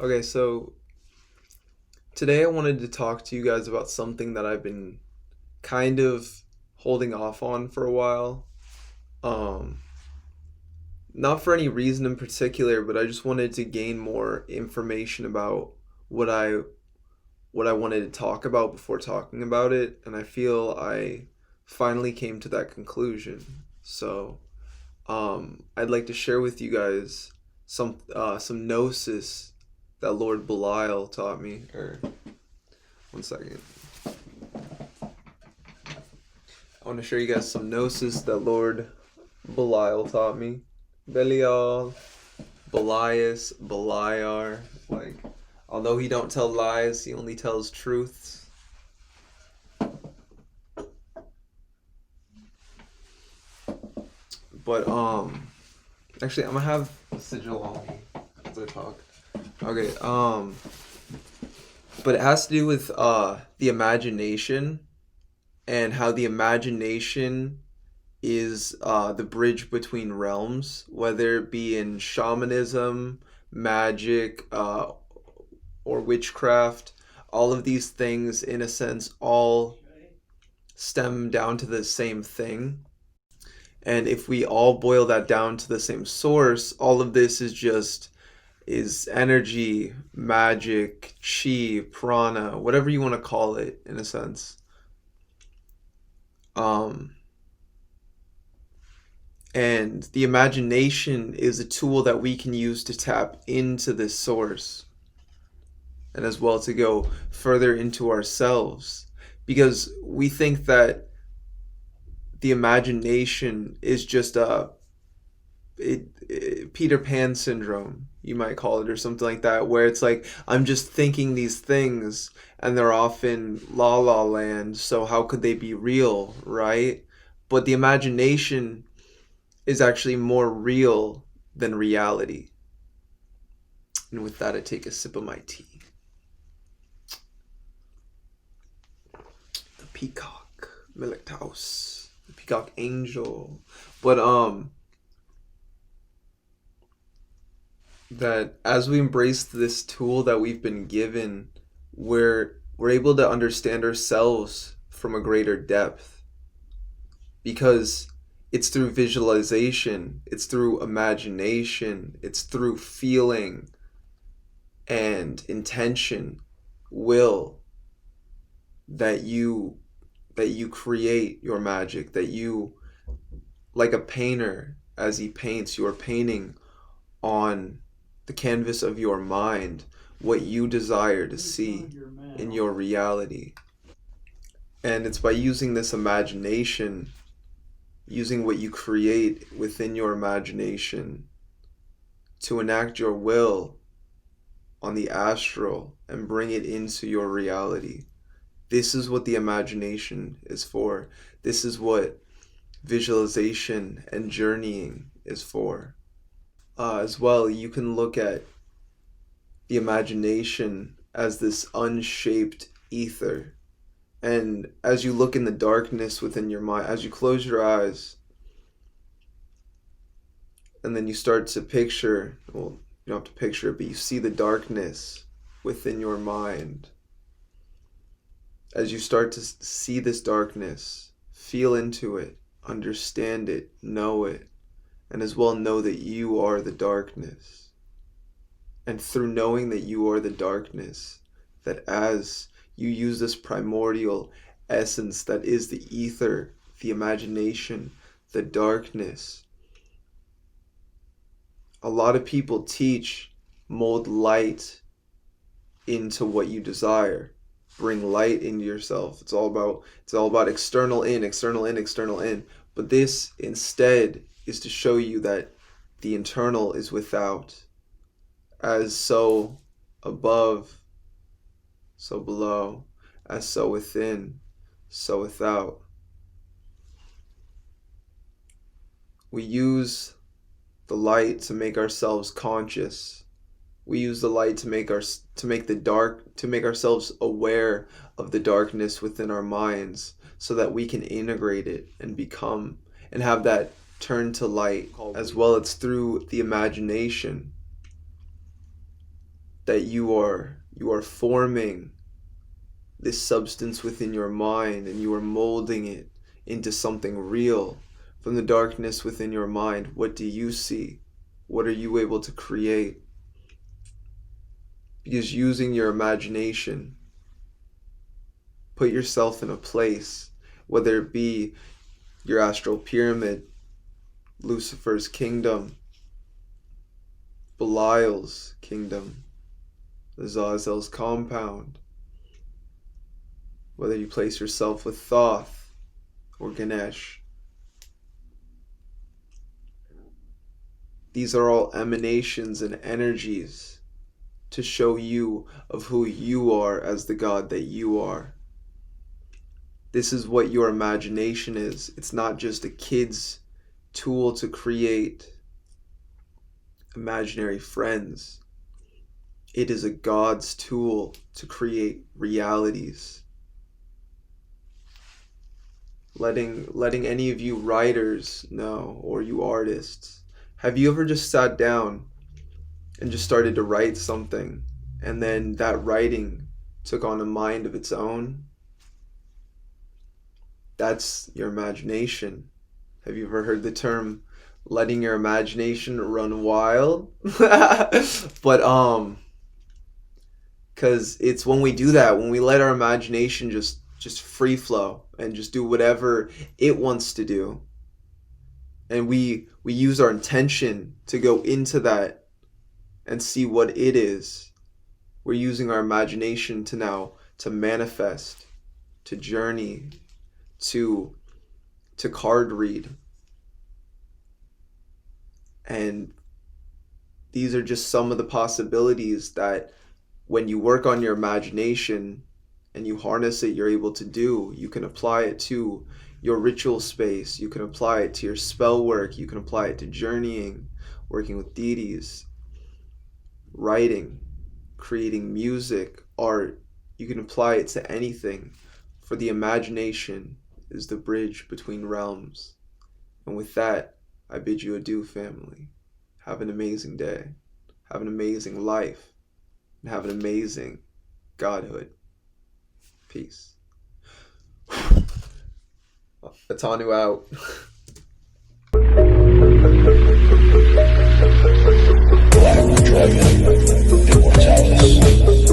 Okay, so today I wanted to talk to you guys about something that I've been kind of holding off on for a while. Um, Not for any reason in particular, but I just wanted to gain more information about what I what I wanted to talk about before talking about it, and I feel I finally came to that conclusion. So, I'd like to share with you guys some gnosis that Lord Belial taught me. Or one second. I want to show you guys some gnosis that Lord Belial taught me. Belial, Belias, Beliar. Like, although he don't tell lies, he only tells truths. But actually, I'm gonna have a sigil on me as I talk. Okay. But it has to do with the imagination and how the imagination is the bridge between realms, whether it be in shamanism, magic, or witchcraft. All of these things, in a sense, all stem down to the same thing. And if we all boil that down to the same source, all of this is energy, magic, chi, prana, whatever you want to call it, in a sense. Um, And the imagination is a tool that we can use to tap into this source and as well to go further into ourselves. Because we think that the imagination is just Peter Pan syndrome, you might call it, or something like that, where it's like, I'm just thinking these things and they're off in la la land, so how could they be real, right? But the imagination is actually more real than reality. And with that, I take a sip of my tea. The peacock, Milictaus, the peacock angel. But that as we embrace this tool that we've been given, we're able to understand ourselves from a greater depth because it's through visualization, it's through imagination, it's through feeling and intention, will, that you create your magic, that you, like a painter, as he paints, you are painting on the canvas of your mind what you desire to see in your reality. And it's by using this imagination, using what you create within your imagination to enact your will on the astral and bring it into your reality. This is what the imagination is for. This is what visualization and journeying is for. As well, you can look at the imagination as this unshaped ether. And as you look in the darkness within your mind, as you close your eyes, and then you start to picture, well, you don't have to picture it, but you see the darkness within your mind. As you start to see this darkness, feel into it, understand it, know it, and as well know that you are the darkness. And through knowing that you are the darkness, that as you use this primordial essence that is the ether, the imagination, the darkness. A lot of people teach mold light into what you desire. Bring light into yourself. It's all about external in, external in, external in. But this instead is to show you that the internal is without. As so above, so below, as so within, so without. We use the light to make ourselves conscious. We use the light to make ourselves aware of the darkness within our minds so that we can integrate it and become and have that turn to light. As well, it's through the imagination. that you are forming this substance within your mind, and you are molding it into something real. From the darkness within your mind, what do you see? What are you able to create? Because using your imagination, put yourself in a place, whether it be your astral pyramid, Lucifer's kingdom, Belial's kingdom, Azazel's compound, whether you place yourself with Thoth or Ganesh. These are all emanations and energies to show you of who you are as the God that you are. This is what your imagination is. It's not just a kid's tool to create imaginary friends. It is a God's tool to create realities. Letting any of you writers know, or you artists, have you ever just sat down and just started to write something, and then that writing took on a mind of its own? That's your imagination. Have you ever heard the term letting your imagination run wild? But because it's when we do that, when we let our imagination just free flow and just do whatever it wants to do, and we use our intention to go into that and see what it is. We're using our imagination to manifest, to journey, to card read. And these are just some of the possibilities that when you work on your imagination and you harness it, you're able to do. You can apply it to your ritual space. You can apply it to your spell work. You can apply it to journeying, working with deities, writing, creating music, art. You can apply it to anything, for the imagination is the bridge between realms. And with that, I bid you adieu, family. Have an amazing day. Have an amazing life. And have an amazing godhood. Peace. Atanu out. Black Dragon, Immortalis.